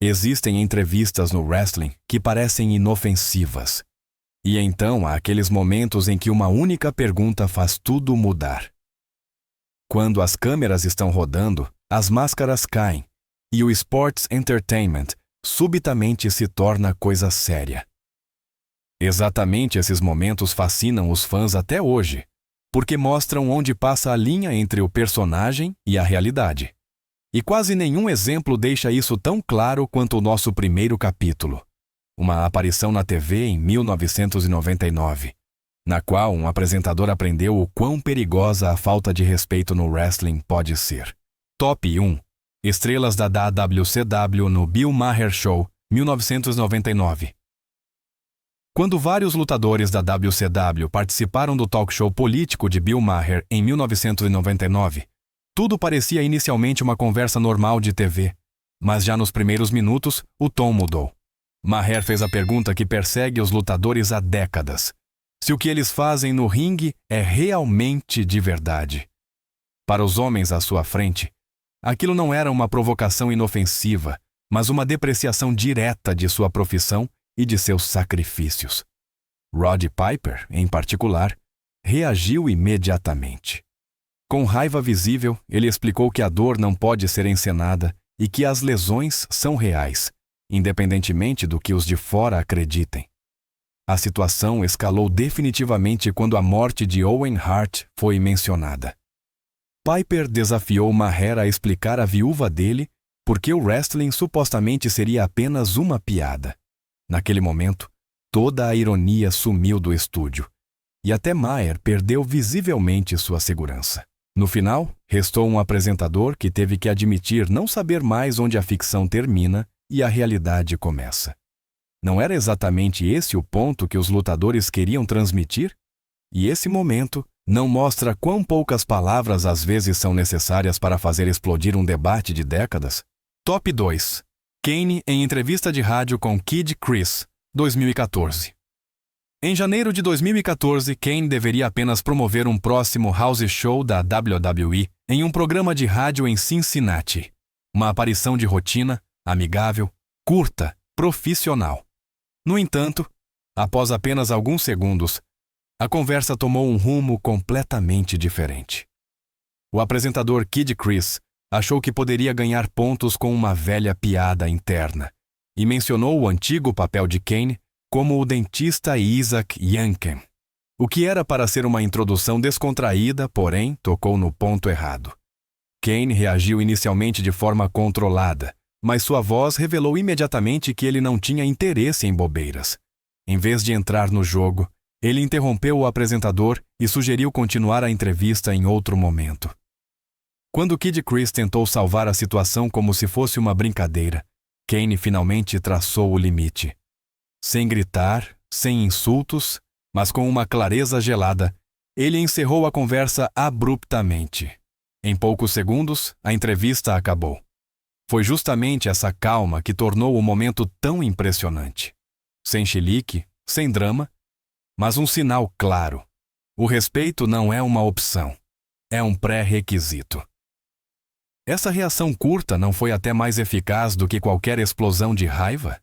Existem entrevistas no wrestling que parecem inofensivas. E então há aqueles momentos em que uma única pergunta faz tudo mudar. Quando as câmeras estão rodando, as máscaras caem e o Sports Entertainment subitamente se torna coisa séria. Exatamente esses momentos fascinam os fãs até hoje, porque mostram onde passa a linha entre o personagem e a realidade. E quase nenhum exemplo deixa isso tão claro quanto o nosso primeiro capítulo, uma aparição na TV em 1999, na qual um apresentador aprendeu o quão perigosa a falta de respeito no wrestling pode ser. Top 1. Estrelas da WCW no Bill Maher Show, 1999. Quando vários lutadores da WCW participaram do talk show político de Bill Maher em 1999, tudo parecia inicialmente uma conversa normal de TV, mas já nos primeiros minutos, o tom mudou. Maher fez a pergunta que persegue os lutadores há décadas: se o que eles fazem no ringue é realmente de verdade. Para os homens à sua frente, aquilo não era uma provocação inofensiva, mas uma depreciação direta de sua profissão e de seus sacrifícios. Roddy Piper, em particular, reagiu imediatamente. Com raiva visível, ele explicou que a dor não pode ser encenada e que as lesões são reais, independentemente do que os de fora acreditem. A situação escalou definitivamente quando a morte de Owen Hart foi mencionada. Piper desafiou Maher a explicar à viúva dele por que o wrestling supostamente seria apenas uma piada. Naquele momento, toda a ironia sumiu do estúdio, e até Maher perdeu visivelmente sua segurança. No final, restou um apresentador que teve que admitir não saber mais onde a ficção termina e a realidade começa. Não era exatamente esse o ponto que os lutadores queriam transmitir? E esse momento não mostra quão poucas palavras às vezes são necessárias para fazer explodir um debate de décadas? Top 2. Kane em entrevista de rádio com Kid Chris, 2014. Em janeiro de 2014, Kane deveria apenas promover um próximo house show da WWE em um programa de rádio em Cincinnati. Uma aparição de rotina, amigável, curta, profissional. No entanto, após apenas alguns segundos, a conversa tomou um rumo completamente diferente. O apresentador Kid Chris achou que poderia ganhar pontos com uma velha piada interna e mencionou o antigo papel de Kane como o dentista Isaac Yankem. O que era para ser uma introdução descontraída, porém, tocou no ponto errado. Kane reagiu inicialmente de forma controlada, mas sua voz revelou imediatamente que ele não tinha interesse em bobeiras. Em vez de entrar no jogo, ele interrompeu o apresentador e sugeriu continuar a entrevista em outro momento. Quando Kid Chris tentou salvar a situação como se fosse uma brincadeira, Kane finalmente traçou o limite. Sem gritar, sem insultos, mas com uma clareza gelada, ele encerrou a conversa abruptamente. Em poucos segundos, a entrevista acabou. Foi justamente essa calma que tornou o momento tão impressionante. Sem chilique, sem drama, mas um sinal claro. O respeito não é uma opção, é um pré-requisito. Essa reação curta não foi até mais eficaz do que qualquer explosão de raiva?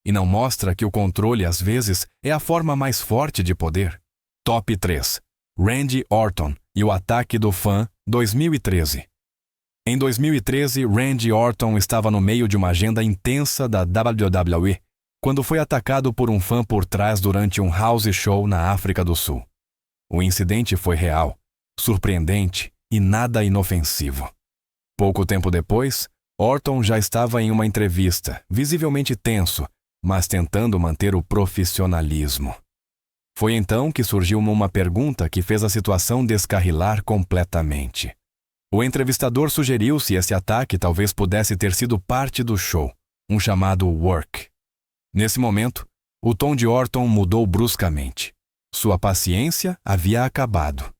E não mostra que o controle, às vezes, é a forma mais forte de poder? Top 3. Randy Orton e o ataque do fã, 2013. Em 2013, Randy Orton estava no meio de uma agenda intensa da WWE, quando foi atacado por um fã por trás durante um house show na África do Sul. O incidente foi real, surpreendente e nada inofensivo. Pouco tempo depois, Orton já estava em uma entrevista, visivelmente tenso, mas tentando manter o profissionalismo. Foi então que surgiu uma pergunta que fez a situação descarrilar completamente. O entrevistador sugeriu se esse ataque talvez pudesse ter sido parte do show, um chamado work. Nesse momento, o tom de Orton mudou bruscamente. Sua paciência havia acabado.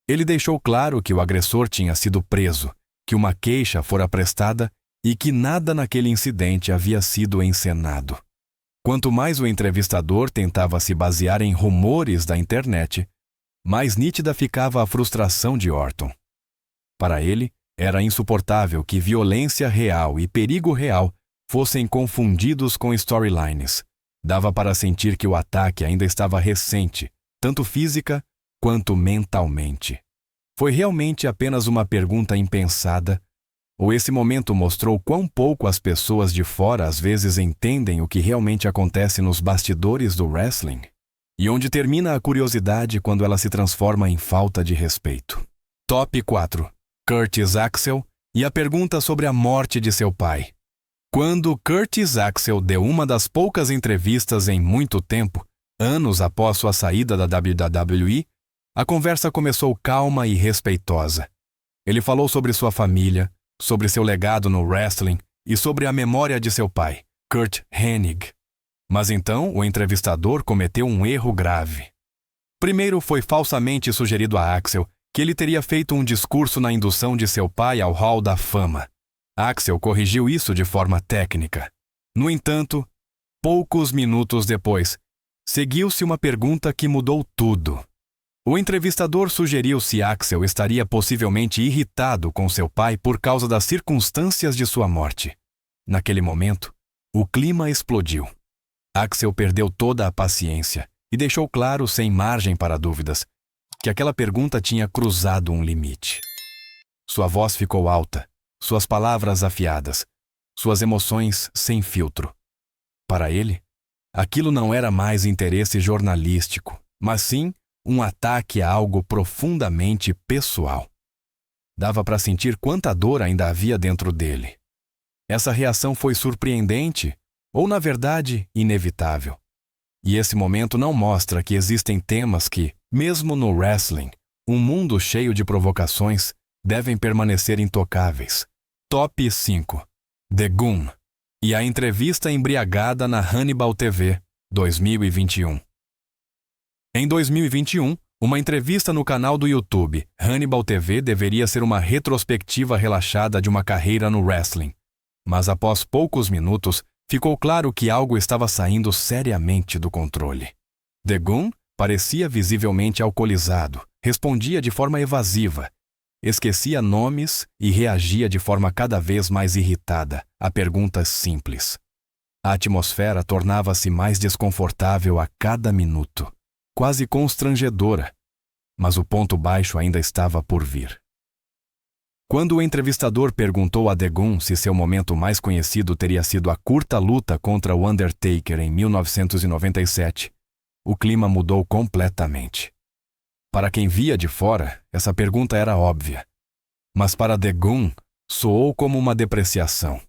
Ele deixou claro que o agressor tinha sido preso, que uma queixa fora prestada e que nada naquele incidente havia sido encenado. Quanto mais o entrevistador tentava se basear em rumores da internet, mais nítida ficava a frustração de Orton. Para ele, Era insuportável que violência real e perigo real fossem confundidos com storylines. Dava para sentir que o ataque ainda estava recente, tanto física quanto mentalmente. Foi realmente apenas uma pergunta impensada? Ou esse momento mostrou quão pouco as pessoas de fora às vezes entendem o que realmente acontece nos bastidores do wrestling? E onde termina a curiosidade quando ela se transforma em falta de respeito? Top 4. Curtis Axel e a pergunta sobre a morte de seu pai. Quando Curtis Axel deu uma das poucas entrevistas em muito tempo, anos após sua saída da WWE, a conversa começou calma e respeitosa. Ele falou sobre sua família, sobre seu legado no wrestling e sobre a memória de seu pai, Curt Hennig. Mas então o entrevistador cometeu um erro grave. Primeiro, foi falsamente sugerido a Axel que ele teria feito um discurso na indução de seu pai ao Hall da Fama. Axel corrigiu isso de forma técnica. No entanto, poucos minutos depois, seguiu-se uma pergunta que mudou tudo. O entrevistador sugeriu se Axel estaria possivelmente irritado com seu pai por causa das circunstâncias de sua morte. Naquele momento, o clima explodiu. Axel perdeu toda a paciência e deixou claro, sem margem para dúvidas, que aquela pergunta tinha cruzado um limite. Sua voz ficou alta, suas palavras afiadas, suas emoções sem filtro. Para ele, aquilo não era mais interesse jornalístico, mas sim um ataque a algo profundamente pessoal. Dava para sentir quanta dor ainda havia dentro dele. Essa reação foi surpreendente, ou na verdade, inevitável. E esse momento não mostra que existem temas que, mesmo no wrestling, um mundo cheio de provocações, devem permanecer intocáveis. Top 5. The Goon e a entrevista embriagada na Hannibal TV, 2021. Em 2021, uma entrevista no canal do YouTube Hannibal TV deveria ser uma retrospectiva relaxada de uma carreira no wrestling. Mas após poucos minutos, ficou claro que algo estava saindo seriamente do controle. The Goon parecia visivelmente alcoolizado, respondia de forma evasiva, esquecia nomes e reagia de forma cada vez mais irritada a perguntas simples. A atmosfera tornava-se mais desconfortável a cada minuto, quase constrangedora, mas o ponto baixo ainda estava por vir. Quando o entrevistador perguntou a The Goon se seu momento mais conhecido teria sido a curta luta contra o Undertaker em 1997, o clima mudou completamente. Para quem via de fora, essa pergunta era óbvia. Mas para The Goon, soou como uma depreciação.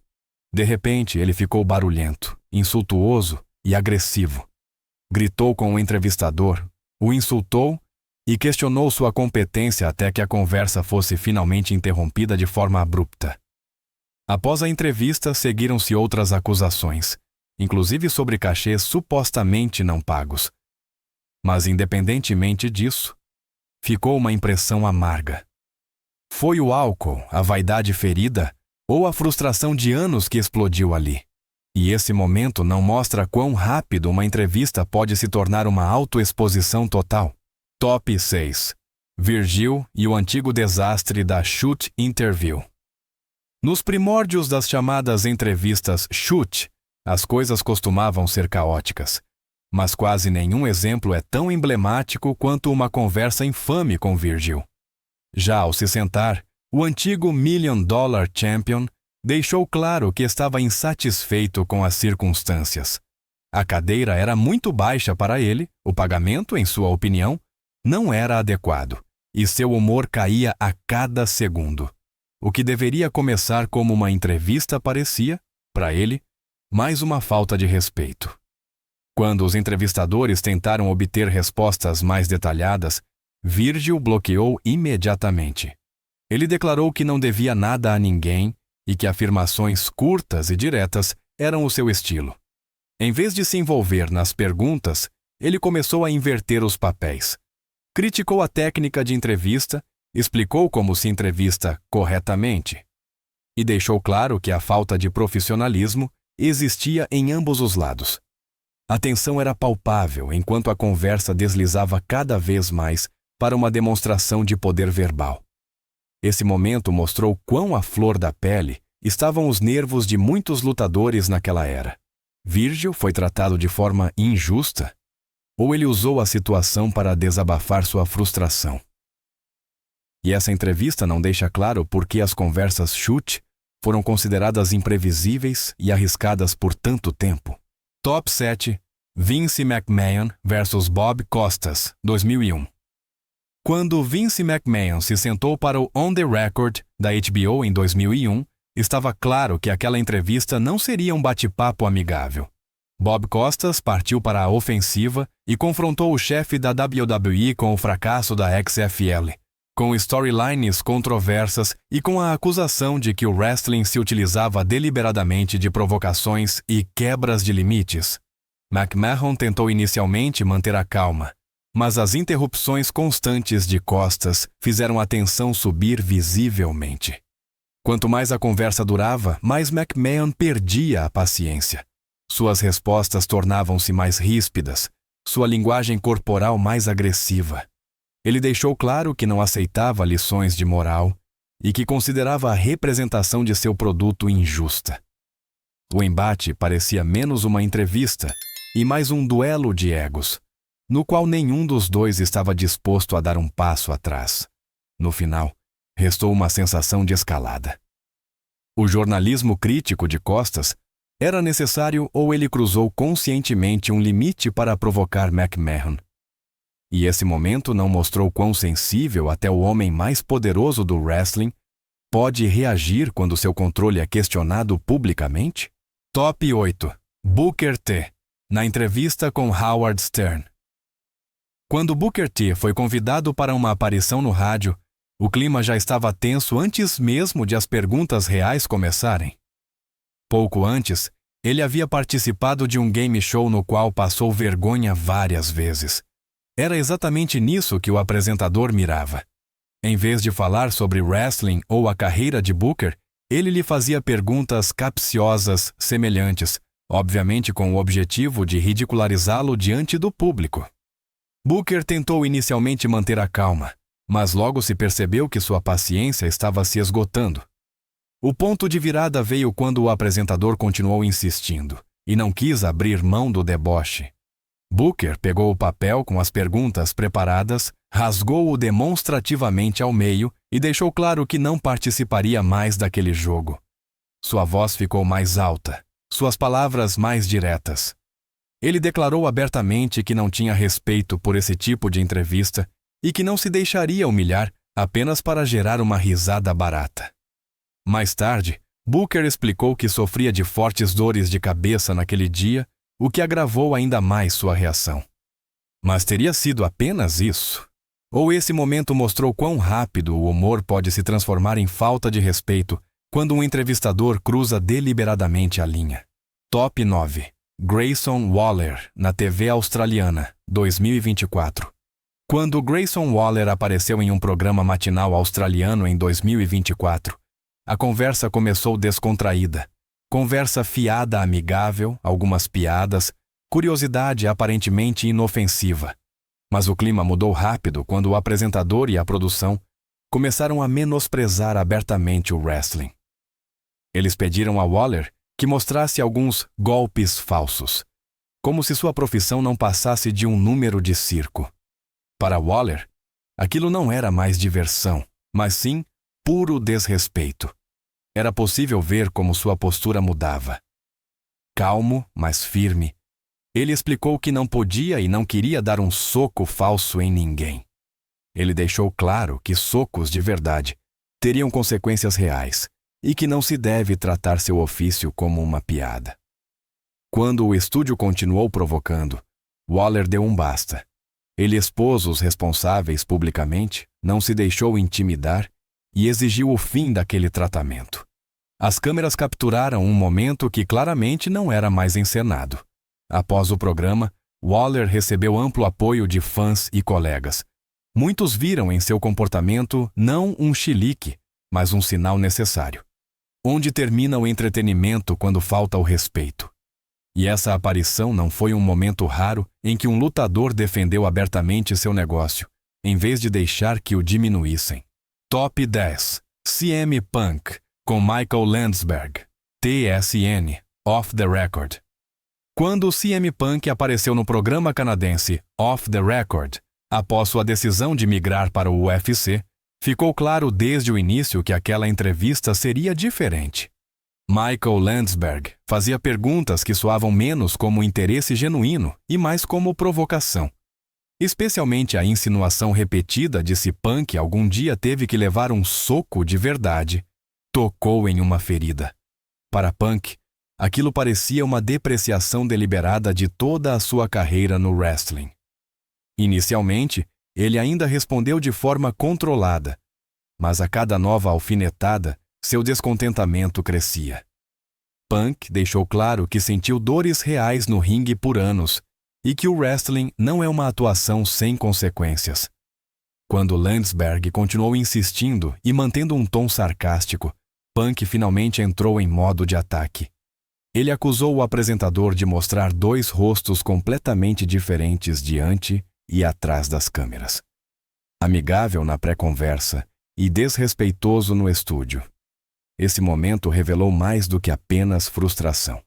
De repente, ele ficou barulhento, insultuoso e agressivo. Gritou com o entrevistador, o insultou e questionou sua competência até que a conversa fosse finalmente interrompida de forma abrupta. Após a entrevista, seguiram-se outras acusações, inclusive sobre cachês supostamente não pagos. Mas, independentemente disso, ficou uma impressão amarga. Foi o álcool, a vaidade ferida ou a frustração de anos que explodiu ali? E esse momento não mostra quão rápido uma entrevista pode se tornar uma autoexposição total. Top 6. Virgil e o antigo desastre da Shoot Interview. Nos primórdios das chamadas entrevistas Shoot, as coisas costumavam ser caóticas. Mas quase nenhum exemplo é tão emblemático quanto uma conversa infame com Virgil. Já ao se sentar, o antigo Million Dollar Champion deixou claro que estava insatisfeito com as circunstâncias. A cadeira era muito baixa para ele, o pagamento, em sua opinião, não era adequado, e seu humor caía a cada segundo. O que deveria começar como uma entrevista parecia, para ele, mais uma falta de respeito. Quando os entrevistadores tentaram obter respostas mais detalhadas, Virgil bloqueou imediatamente. Ele declarou que não devia nada a ninguém e que afirmações curtas e diretas eram o seu estilo. Em vez de se envolver nas perguntas, ele começou a inverter os papéis. Criticou a técnica de entrevista, explicou como se entrevista corretamente e deixou claro que a falta de profissionalismo existia em ambos os lados. A tensão era palpável enquanto a conversa deslizava cada vez mais para uma demonstração de poder verbal. Esse momento mostrou quão à flor da pele estavam os nervos de muitos lutadores naquela era. Virgil foi tratado de forma injusta? Ou ele usou a situação para desabafar sua frustração? E essa entrevista não deixa claro por que as conversas chute foram consideradas imprevisíveis e arriscadas por tanto tempo. Top 7. Vince McMahon vs Bob Costas, 2001. Quando Vince McMahon se sentou para o On the Record da HBO em 2001, estava claro que aquela entrevista não seria um bate-papo amigável. Bob Costas partiu para a ofensiva e confrontou o chefe da WWE com o fracasso da XFL, com storylines controversas e com a acusação de que o wrestling se utilizava deliberadamente de provocações e quebras de limites. McMahon tentou inicialmente manter a calma, mas as interrupções constantes de Costas fizeram a tensão subir visivelmente. Quanto mais a conversa durava, mais McMahon perdia a paciência. Suas respostas tornavam-se mais ríspidas, sua linguagem corporal mais agressiva. Ele deixou claro que não aceitava lições de moral e que considerava a representação de seu produto injusta. O embate parecia menos uma entrevista e mais um duelo de egos, no qual nenhum dos dois estava disposto a dar um passo atrás. No final, restou uma sensação de escalada. O jornalismo crítico de Costas era necessário ou ele cruzou conscientemente um limite para provocar McMahon? E esse momento não mostrou quão sensível até o homem mais poderoso do wrestling pode reagir quando seu controle é questionado publicamente? Top 8. Booker T. Na entrevista com Howard Stern. Quando Booker T foi convidado para uma aparição no rádio, o clima já estava tenso antes mesmo de as perguntas reais começarem. Pouco antes, ele havia participado de um game show no qual passou vergonha várias vezes. Era exatamente nisso que o apresentador mirava. Em vez de falar sobre wrestling ou a carreira de Booker, ele lhe fazia perguntas capciosas semelhantes, obviamente com o objetivo de ridicularizá-lo diante do público. Booker tentou inicialmente manter a calma, mas logo se percebeu que sua paciência estava se esgotando. O ponto de virada veio quando o apresentador continuou insistindo e não quis abrir mão do deboche. Booker pegou o papel com as perguntas preparadas, rasgou-o demonstrativamente ao meio e deixou claro que não participaria mais daquele jogo. Sua voz ficou mais alta, suas palavras mais diretas. Ele declarou abertamente que não tinha respeito por esse tipo de entrevista e que não se deixaria humilhar apenas para gerar uma risada barata. Mais tarde, Booker explicou que sofria de fortes dores de cabeça naquele dia, o que agravou ainda mais sua reação. Mas teria sido apenas isso? Ou esse momento mostrou quão rápido o humor pode se transformar em falta de respeito quando um entrevistador cruza deliberadamente a linha? Top 9. Grayson Waller, na TV australiana, 2024. Quando Grayson Waller apareceu em um programa matinal australiano em 2024, a conversa começou descontraída. Conversa fiada amigável, algumas piadas, curiosidade aparentemente inofensiva. Mas o clima mudou rápido quando o apresentador e a produção começaram a menosprezar abertamente o wrestling. Eles pediram a Waller que mostrasse alguns golpes falsos, como se sua profissão não passasse de um número de circo. Para Waller, aquilo não era mais diversão, mas sim puro desrespeito. Era possível ver como sua postura mudava. Calmo, mas firme, ele explicou que não podia e não queria dar um soco falso em ninguém. Ele deixou claro que socos de verdade teriam consequências reais e que não se deve tratar seu ofício como uma piada. Quando o estúdio continuou provocando, Waller deu um basta. Ele expôs os responsáveis publicamente, não se deixou intimidar e exigiu o fim daquele tratamento. As câmeras capturaram um momento que claramente não era mais encenado. Após o programa, Waller recebeu amplo apoio de fãs e colegas. Muitos viram em seu comportamento não um chilique, mas um sinal necessário. Onde termina o entretenimento quando falta o respeito? E essa aparição não foi um momento raro em que um lutador defendeu abertamente seu negócio, em vez de deixar que o diminuíssem. Top 10 CM Punk com Michael Landsberg, TSN, Off the Record. Quando o CM Punk apareceu no programa canadense Off the Record, após sua decisão de migrar para o UFC, ficou claro desde o início que aquela entrevista seria diferente. Michael Landsberg fazia perguntas que soavam menos como interesse genuíno e mais como provocação. Especialmente a insinuação repetida de se Punk algum dia teve que levar um soco de verdade, tocou em uma ferida. Para Punk, aquilo parecia uma depreciação deliberada de toda a sua carreira no wrestling. Inicialmente, ele ainda respondeu de forma controlada, mas a cada nova alfinetada, seu descontentamento crescia. Punk deixou claro que sentiu dores reais no ringue por anos e que o wrestling não é uma atuação sem consequências. Quando Landsberg continuou insistindo e mantendo um tom sarcástico, Punk finalmente entrou em modo de ataque. Ele acusou o apresentador de mostrar dois rostos completamente diferentes diante e atrás das câmeras. Amigável na pré-conversa e desrespeitoso no estúdio. Esse momento revelou mais do que apenas frustração.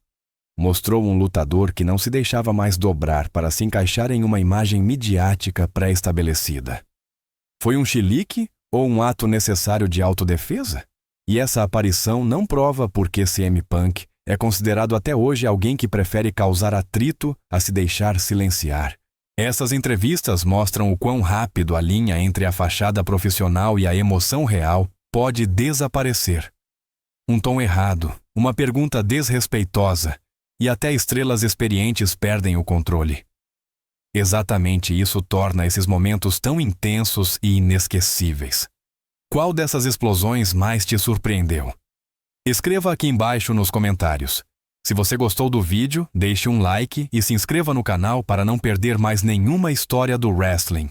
Mostrou um lutador que não se deixava mais dobrar para se encaixar em uma imagem midiática pré-estabelecida. Foi um chilique ou um ato necessário de autodefesa? E essa aparição não prova por que CM Punk é considerado até hoje alguém que prefere causar atrito a se deixar silenciar. Essas entrevistas mostram o quão rápido a linha entre a fachada profissional e a emoção real pode desaparecer. Um tom errado, uma pergunta desrespeitosa, e até estrelas experientes perdem o controle. Exatamente isso torna esses momentos tão intensos e inesquecíveis. Qual dessas explosões mais te surpreendeu? Escreva aqui embaixo nos comentários. Se você gostou do vídeo, deixe um like e se inscreva no canal para não perder mais nenhuma história do wrestling.